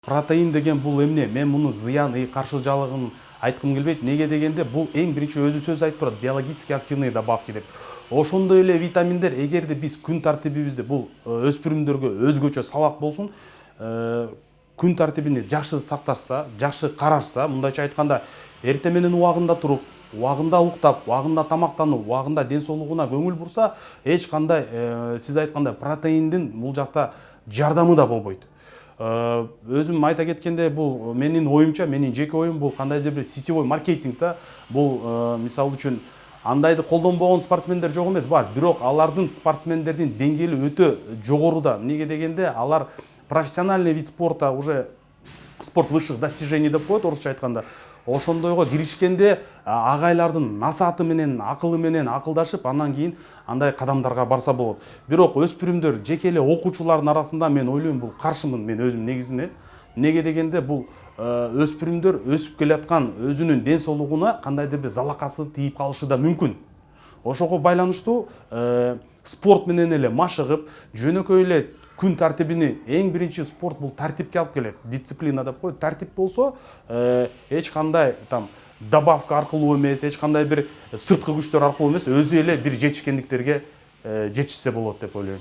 Протеин деген бул эмне? Мен муну зыян, каршылыгын айткым келбейт. Неге дегенде бул эң биринчи өзү сөз айтып турат, биологически активные добавки деп. Ошондой эле витаминдер, эгерде биз күн тартибибизде бул өспүрүмдөргө өзгөчө сабак болсун, күн тартибини жакшы сакташса, жакшы карашса, мындайча айтканда, эртең менен убагында туруп, убагында уктап, убагында тамактанып, убагында ден соолугуна көңүл бурса, эч кандай сиз айткандай протеиндин бул жакта жардамы да болбойт. Өзүм айта кеткенде, бул менин оюмча, менин жеке оюм, бул кандайдыр бир сетевой маркетинг да. Бул мисалы үчүн андайды колдонбогон спортсмендер жок эмес, бар. Бирок алардын спортсмендердин деңгээли өтө жогоруда. Эмнеге дегенде, алар профессиональный вид спорта, уже спорт высших достижений деп коет орусча айтканда. Ошондойго киришкенде агайлардын насааты менен, акылы менен акылдашып, андан кийин андай кадамдарга барса болот. Бирок өспүрүмдөр, жеке эле окуучулардын арасында мен ойлойм, бул каршымын мен өзүм негизинен. Неге дегенде, бул өспүрүмдөр өсүп келаткан өзүнүн ден соолугуна кандайдыр бир залакасы тийип калышы да мүмкүн. Ошого байланыштуу спорт менен эле машыгып, жөнөкөй эле күн тартибини, эң биринчи спорт бул тартипке алып келет. Дисциплина деп коет. Тартип болсо, эч кандай там добавка аркылуу эмес, эч кандай бир сырткы күчтөр аркылуу эмес, өзү эле бир жетишкендиктерге жетишсе болот деп ойлойм.